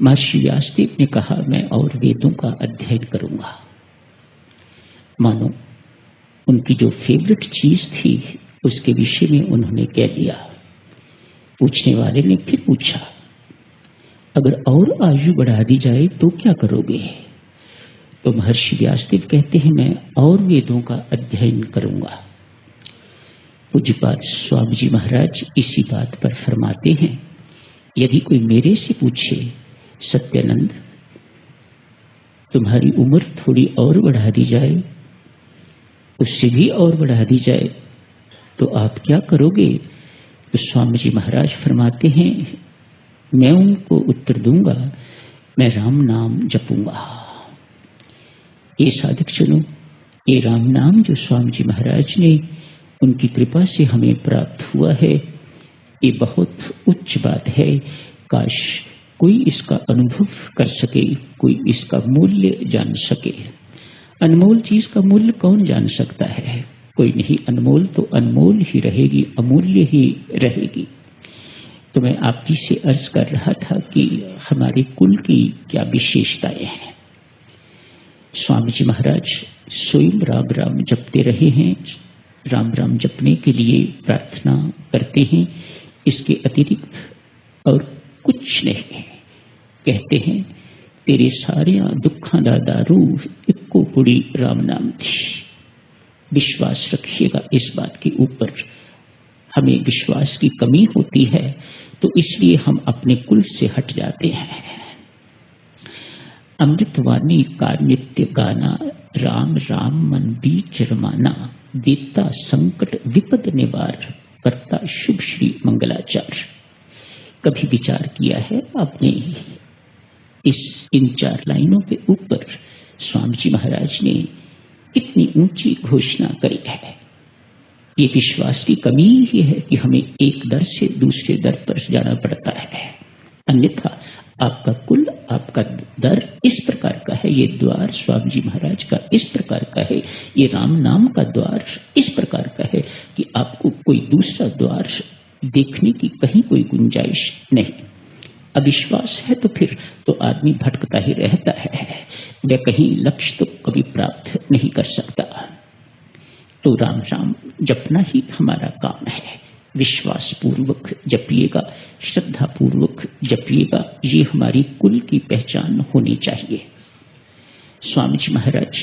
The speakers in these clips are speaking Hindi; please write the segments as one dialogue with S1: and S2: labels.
S1: महर्षि व्यासदेव ने कहा, मैं और वेदों का अध्ययन करूंगा। मानो उनकी जो फेवरेट चीज थी उसके विषय में उन्होंने कह दिया। पूछने वाले ने फिर पूछा, अगर और आयु बढ़ा दी जाए तो क्या करोगे? तो महर्षि व्यासदेव कहते हैं, मैं और वेदों का अध्ययन करूंगा। पूज्यपाद स्वामी जी महाराज इसी बात पर फरमाते हैं, यदि कोई मेरे से पूछे, सत्यानंद तुम्हारी उम्र थोड़ी और बढ़ा दी जाए, उससे भी और बढ़ा दी जाए, तो आप क्या करोगे? तो स्वामी जी महाराज फरमाते हैं, मैं उनको उत्तर दूंगा, मैं राम नाम जपूंगा। ये साधक जनों, ये राम नाम जो स्वामी जी महाराज ने उनकी कृपा से हमें प्राप्त हुआ है, ये बहुत उच्च बात है। काश कोई इसका अनुभव कर सके, कोई इसका मूल्य जान सके। अनमोल चीज का मूल्य कौन जान सकता है? कोई नहीं। अनमोल तो अनमोल ही रहेगी, अमूल्य ही रहेगी। तो मैं आप जी से अर्ज कर रहा था कि हमारे कुल की क्या विशेषताएं हैं। स्वामी जी महाराज स्वयं राम राम जपते रहे हैं, राम राम जपने के लिए प्रार्थना करते हैं, इसके अतिरिक्त और कुछ नहीं। कहते हैं, तेरे सारे दुखा दा दारू इक्को पुड़ी राम नाम थी। विश्वास रखिएगा इस बात के ऊपर। हमें विश्वास की कमी होती है तो इसलिए हम अपने कुल से हट जाते हैं। अमृतवाणी का नित्य गाना, राम राम मन बीच रमाना, देता संकट विपद निवार, करता शुभ श्री मंगलाचार। कभी विचार किया है आपने इन 4 लाइनों के ऊपर स्वामी जी महाराज ने कितनी ऊंची घोषणा करी है? ये विश्वास की कमी ही है कि हमें एक दर से दूसरे दर पर जाना पड़ता है। अन्यथा आपका कुल, आपका दर इस प्रकार का है, ये द्वार स्वामी जी महाराज का इस प्रकार का है, ये राम नाम का द्वार इस प्रकार का है कि आपको कोई दूसरा द्वार देखने की कहीं कोई गुंजाइश नहीं। अविश्वास है तो फिर तो आदमी भटकता ही रहता है, वह कहीं लक्ष्य तो कभी प्राप्त नहीं कर सकता। तो राम राम जपना ही हमारा काम है। विश्वास पूर्वक जपिएगा, श्रद्धा पूर्वक जपिएगा, ये हमारी कुल की पहचान होनी चाहिए। स्वामी जी महाराज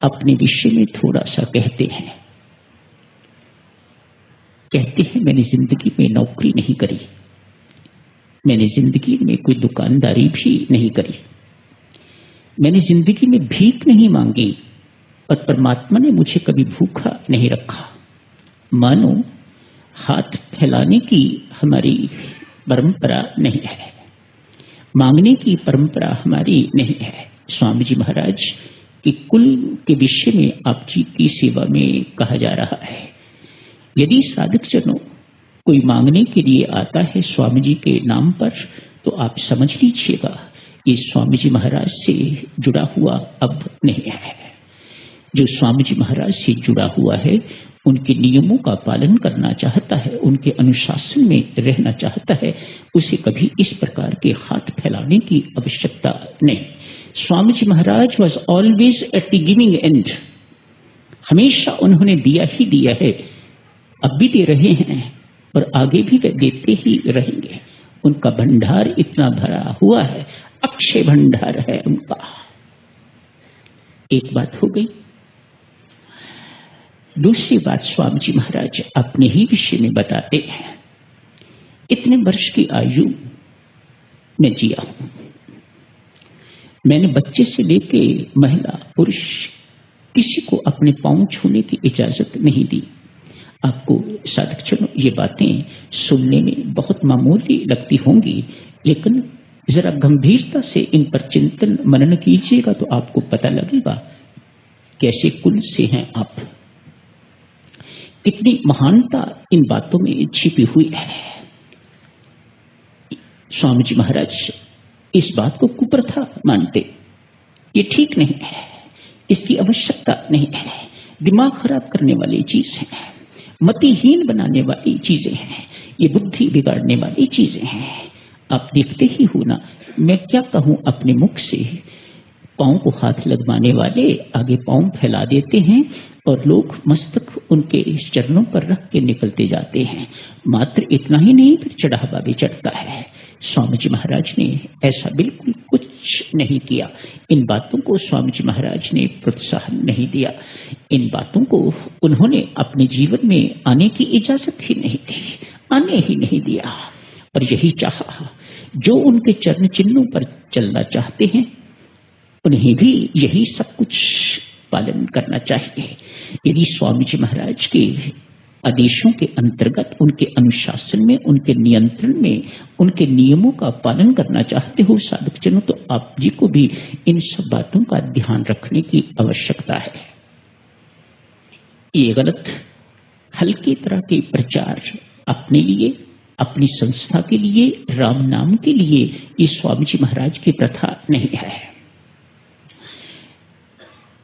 S1: अपने विषय में थोड़ा सा कहते हैं। कहते हैं, मैंने जिंदगी में नौकरी नहीं करी, मैंने जिंदगी में कोई दुकानदारी भी नहीं करी, मैंने जिंदगी में भीख नहीं मांगी और परमात्मा ने मुझे कभी भूखा नहीं रखा। मानो हाथ फैलाने की हमारी परंपरा नहीं है, मांगने की परंपरा हमारी नहीं है। स्वामी जी महाराज के कुल के विषय में आप जी की सेवा में कहा जा रहा है, यदि साधक जनों कोई मांगने के लिए आता है स्वामी जी के नाम पर, तो आप समझ लीजिएगा ये स्वामी जी महाराज से जुड़ा हुआ अब नहीं है। जो स्वामी जी महाराज से जुड़ा हुआ है, उनके नियमों का पालन करना चाहता है, उनके अनुशासन में रहना चाहता है, उसे कभी इस प्रकार के हाथ फैलाने की आवश्यकता नहीं। Swami ji Maharaj was always at the giving end. हमेशा उन्होंने दिया ही दिया है, अब भी दे रहे हैं और आगे भी वे देते ही रहेंगे। उनका भंडार इतना भरा हुआ है, अक्षय भंडार है उनका। एक बात हो गई। दूसरी बात स्वामी जी महाराज अपने ही विषय में बताते हैं, इतने वर्ष की आयु में जिया हूं, मैंने बच्चे से लेके महिला पुरुष किसी को अपने पांव छूने की इजाजत नहीं दी। आपको साधक जनों ये बातें सुनने में बहुत मामूली लगती होंगी, लेकिन जरा गंभीरता से इन पर चिंतन मनन कीजिएगा तो आपको पता लगेगा कैसे कुल से हैं आप, कितनी महानता इन बातों में छिपी हुई है। स्वामी जी महाराज इस बात को कुप्रथा मानते, ये ठीक नहीं है, इसकी आवश्यकता नहीं है, दिमाग खराब करने वाली चीज है, मतिहीन बनाने वाली चीजें हैं, ये बुद्धि बिगाड़ने वाली चीजें हैं। आप देखते ही हो ना, मैं क्या कहूं अपने मुख से। पांव को हाथ लगवाने वाले आगे पांव फैला देते हैं और लोग मस्तक उनके चरणों पर रख के निकलते जाते हैं। मात्र इतना ही नहीं, फिर चढ़ावा भी चढ़ता है। स्वामी जी महाराज ने ऐसा बिल्कुल कुछ नहीं किया। इन बातों को स्वामी जी महाराज ने प्रोत्साहन नहीं दिया। इन बातों को उन्होंने अपने जीवन में आने की इजाजत ही नहीं दी, आने ही नहीं दिया। और यही चाहा, जो उनके चरण चिन्हों पर चलना चाहते हैं उन्हें भी यही सब कुछ पालन करना चाहिए। यदि स्वामी जी महाराज के आदेशों के अंतर्गत, उनके अनुशासन में, उनके नियंत्रण में, उनके नियमों का पालन करना चाहते हो साधक जनों, तो आप जी को भी इन सब बातों का ध्यान रखने की आवश्यकता है। ये गलत हल्की तरह के प्रचार अपने लिए, अपनी संस्था के लिए, राम नाम के लिए, ये स्वामी जी महाराज की प्रथा नहीं है।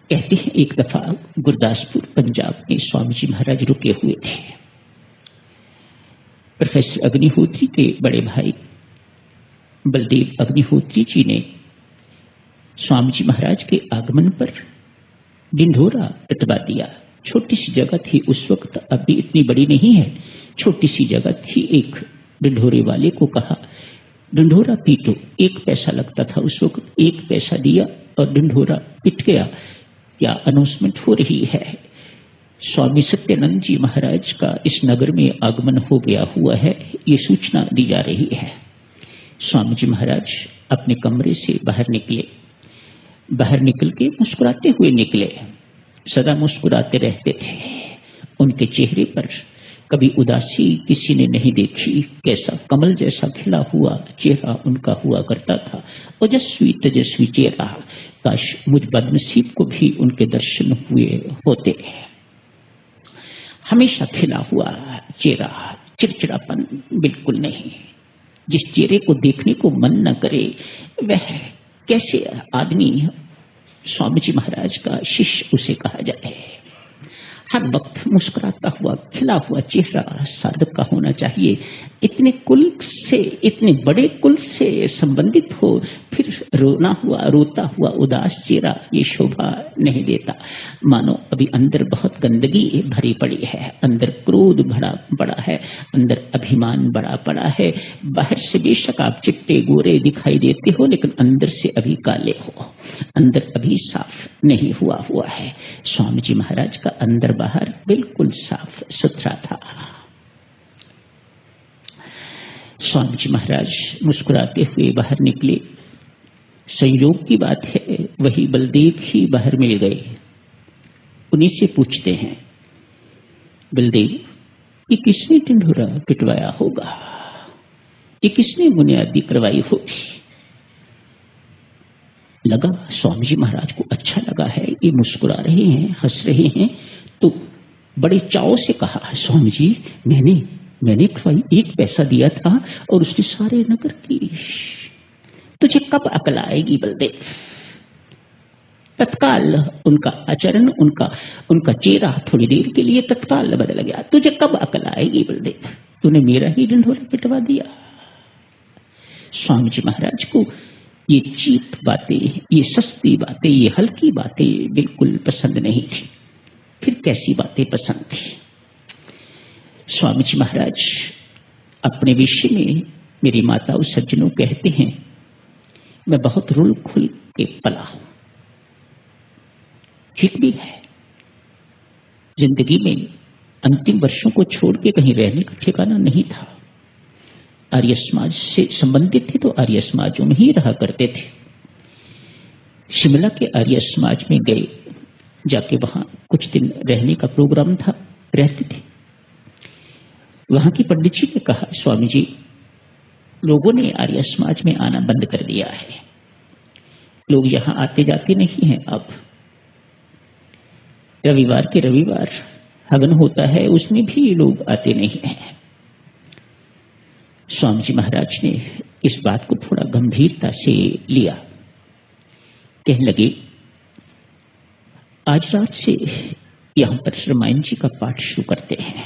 S1: कहते हैं एक दफा गुरदासपुर पंजाब में स्वामी जी महाराज रुके हुए थे। प्रोफेसर अग्निहोत्री के बड़े भाई बलदेव अग्निहोत्री जी ने स्वामी जी महाराज के आगमन पर ढिंढोरा पिटवा दिया। छोटी सी जगह थी उस वक्त, अभी इतनी बड़ी नहीं है, छोटी सी जगह थी। एक ढिंढोरे वाले को कहा ढिंढोरा पीटो। 1 पैसा लगता था उस वक्त, 1 पैसा दिया और ढिंढोरा पिट गया। क्या अनाउंसमेंट हो रही है, स्वामी सत्यानंद जी महाराज का इस नगर में आगमन हो गया हुआ है, ये सूचना दी जा रही है। स्वामी जी महाराज अपने कमरे से बाहर निकले। बाहर निकल के मुस्कुराते हुए निकले। सदा मुस्कुराते रहते थे। उनके चेहरे पर कभी उदासी किसी ने नहीं देखी। कैसा कमल जैसा खिला हुआ चेहरा उनका हुआ करता था। ओजस्वी तेजस्वी चेहरा। काश मुझ बदनसीब को भी उनके दर्शन हुए होते। हमेशा खिला हुआ चेहरा, चिड़चिड़ापन बिल्कुल नहीं। जिस चेहरे को देखने को मन न करे, वह कैसे आदमी स्वामी जी महाराज का शिष्य उसे कहा जाए। हर वक्त मुस्कुराता हुआ खिला हुआ चेहरा साधक का होना चाहिए। इतने कुल से, इतने बड़े कुल से संबंधित हो, फिर रोता हुआ उदास चेहरा, ये शोभा नहीं देता। मानो अभी अंदर बहुत गंदगी भरी पड़ी है, अंदर क्रोध भरा पड़ा है, अंदर अभिमान बड़ा पड़ा है। बाहर से बेशक आप चिट्टे गोरे दिखाई देते हो, लेकिन अंदर से अभी काले हो, अंदर अभी साफ नहीं हुआ है। स्वामी जी महाराज का अंदर बाहर बिल्कुल साफ सुथरा था। स्वामी जी महाराज मुस्कुराते हुए बाहर निकले। संयोग की बात है, वही बलदेव ही बाहर मिल गए। उन्हीं से पूछते हैं, बलदेव, ये किसने ढिंढोरा पिटवाया होगा, ये किसने बुनियादी करवाई होगी? लगा स्वामी जी महाराज को अच्छा लगा है, ये मुस्कुरा रहे हैं, हंस रहे हैं, तो बड़े चाव से कहा, स्वामी जी मैंने 1 पैसा दिया था और उसने सारे नगर की। तुझे कब अकल आएगी बलदेव? तत्काल उनका आचरण, उनका चेहरा थोड़ी देर के लिए तत्काल बदल गया। तुझे कब अकल आएगी बलदेव? तूने मेरा ही ढिंढोरा पिटवा दिया। स्वामी जी महाराज को ये चीप बातें, ये सस्ती बातें, ये हल्की बातें बिल्कुल पसंद नहीं थी। फिर कैसी बातें पसंद थी? स्वामी जी महाराज अपने विषय में मेरी माता और सज्जनों कहते हैं, मैं बहुत रुल खुल के पला हूं। ठीक भी है। जिंदगी में अंतिम वर्षों को छोड़ के कहीं रहने का ठिकाना नहीं था। आर्य समाज से संबंधित थे तो आर्य समाजों में ही रहा करते थे। शिमला के आर्य समाज में गए, जाके वहां कुछ दिन रहने का प्रोग्राम था, रहते थे। वहां की पंडित जी ने कहा, स्वामी जी, लोगों ने आर्य समाज में आना बंद कर दिया है, लोग यहां आते जाते नहीं हैं। अब रविवार के रविवार हवन होता है, उसमें भी लोग आते नहीं हैं। स्वामी जी महाराज ने इस बात को थोड़ा गंभीरता से लिया। कहने लगे, आज रात से यहां पर रामायण जी का पाठ शुरू करते हैं।